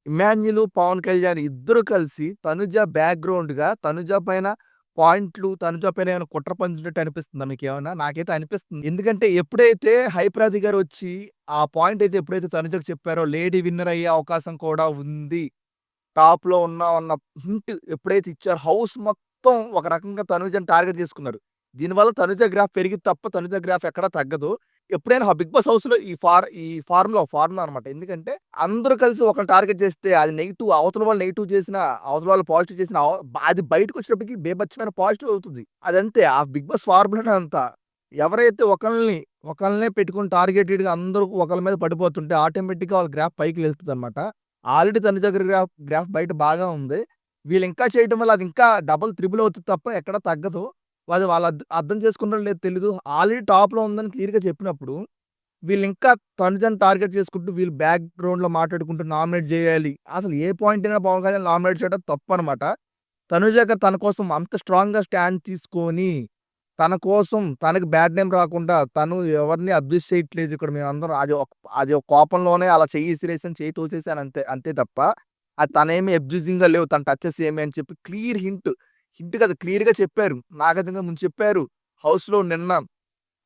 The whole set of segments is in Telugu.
ఇమాన్యుల్, పవన్ కళ్యాణ్ ఇద్దరు కలిసి తనుజ బ్యాక్‌గ్రౌండ్‌గా తనుజ పైన పాయింట్లు, తనుజ పైన ఏమైనా కుట్ర పన్నుతున్నట్టు అనిపిస్తుందా మీకేమన్నా? నాకైతే అనిపిస్తుంది. ఎందుకంటే ఎప్పుడైతే హైప్రాది గారొచ్చి ఆ పాయింట్ అయితే ఎప్పుడైతే తనుజకు చెప్పారో లేడీ విన్నర్ అయ్యే అవకాశం కూడా ఉంది. టాప్‌లో ఉన్నాం అన్న హింట్ ఎప్పుడైతే ఇచ్చారో హౌస్ మొత్తం ఒక రకంగా తనుజని టార్గెట్ చేసుకున్నారు. దీనివల్ల తనుజ గ్రాఫ్ పెరిగిద్ది తప్ప తనుజ గ్రాఫ్ ఎక్కడా తగ్గదు. ఎప్పుడైనా బిగ్ బాస్ హౌస్‌లో ఈ ఫార్ములా అనమాట. ఎందుకంటే అందరూ కలిసి ఒకళ్ళని టార్గెట్ చేస్తే అది నెగెటివ్ అవతల వాళ్ళు నెగెటివ్ చేసినా, అవతల వాళ్ళు పాజిటివ్ చేసినా అది బయటకొచ్చేటప్పటికి బీభత్సమైన పాజిటివ్ అవుతుంది. అదంతే ఆ బిగ్ బాస్ ఫార్ములానే అంతా. ఎవరైతే ఒకళ్ళనే పెట్టుకొని టార్గెటెడ్‌గా అందరూ ఒకళ్ళ మీద పడిపోతుంటే ఆటోమేటిక్‌గా వాళ్ళ గ్రాఫ్ పైకి లేస్తదనమాట. ఆల్రెడీ తన దగ్గర గ్రాఫ్ బయట బాగా ఉంది. వీళ్ళింకా చేయటం వల్ల అది ఇంకా డబుల్, త్రిబుల్ అవుతది తప్ప ఎక్కడ తగ్గదు. వాళ్ళు అర్థం చేసుకున్నారో లేదో తెలీదు. ఆల్రెడీ టాప్‌లో ఉందని క్లియర్‌గా చెప్పినప్పుడు, వీళ్ళింకా తనుజని టార్గెట్ చేసుకుంటూ వీళ్ళు బ్యాక్‌గ్రౌండ్‌లో మాట్లాడుకుంటూ నామినేట్ జేయాలి. అసలు ఏ పాయింట్ అయినా పవన్ కళ్యాణ్ నామినేట్ చేయడం తప్పనమాట. తనుజ గారు తన కోసం అంత స్ట్రాంగ్‌గా స్టాండ్ తీసుకొని, తన కోసం తనకి బ్యాడ్ నేమ్ రాకుండా తను ఎవరిని అబ్యూజ్ చేయట్లేదు. ఇక్కడ మేమందరం అది ఒక కోపంలోనే అలా చెయ్యి ఇసిరేసాను, చెయ్యి తోసేసాను అంతే. అంతే తప్ప అది తనేమి అబ్యూజింగ్‌గా లేవు. తన టచెస్ ఏమి అని చెప్పి క్లియర్ హింట్ కాదు క్లియర్‌గా చెప్పారు. నాగార్జున ముందు చెప్పారు. హౌస్‌లో నిన్న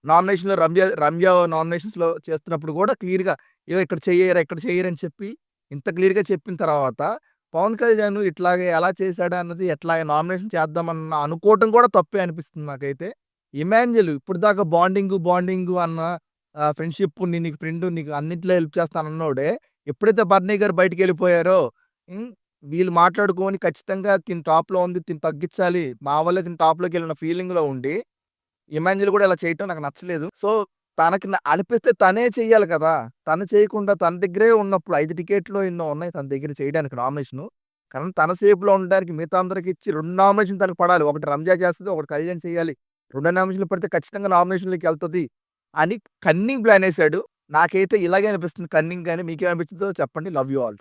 నామినేషన్‌లో రమ్య నామినేషన్స్‌లో చేస్తున్నప్పుడు గూడా క్లియర్‌గా ఇక్కడ చెయ్యరా, ఇక్కడ చెయ్యరు అని చెప్పి ఇంత క్లియర్‌గా చెప్పిన తర్వాత పవన్ కళ్యాణ్ ఇట్లాగే ఎలా చేశాడా అన్నది ఎట్లా నామినేషన్ చేద్దామన్న అనుకోవటం కూడా తప్పే అనిపిస్తుంది నాకైతే. ఇమాన్యుల్ ఇప్పటిదాకా బాండింగు అన్న ఫ్రెండ్‌షిప్ నీకు ఫ్రెండ్ నీకు అన్నిట్లో హెల్ప్ చేస్తానన్నోడే ఎప్పుడైతే బర్నీ గారు బయటికెళ్ళిపోయారో హ్మ్. వీళ్ళు మాట్లాడుకొని ఖచ్చితంగా తిను టాప్‌లో ఉంది. తిను తగ్గిచ్చాలి. మా వల్లే తిను టాప్‌లోకెళ్ళిన ఫీలింగ్‌లో ఉండి ఇమాన్యుల్ గూడా ఇలా చేయటం నాకు నచ్చలేదు. సో, తనకి అనిపిస్తే తనే చెయ్యాలి కదా! తను చేయకుండా తన దగ్గరే ఉన్నప్పుడు 5 టికెట్లు ఎన్నో ఉన్నాయి తన దగ్గర చేయడానికి నామినేషను. కానీ తన సేఫ్‌లో ఉండడానికి మిగతా అందరికి ఇచ్చి 2 నామినేషన్‌లు తనకు పడాలి. ఒకటి రమ్య చేస్తది. ఒకటి కళ్యాణ్ చేయాలి. 2 నామినేషన్‌లు పడితే ఖచ్చితంగా నామినేషన్‌లోకెళ్తది అని కన్నింగ్ ప్లానేసాడు. నాకైతే ఇలాగే అనిపిస్తుంది కన్నింగ్ గాని. మీకేమనిపించిందో చెప్పండి. Love you all.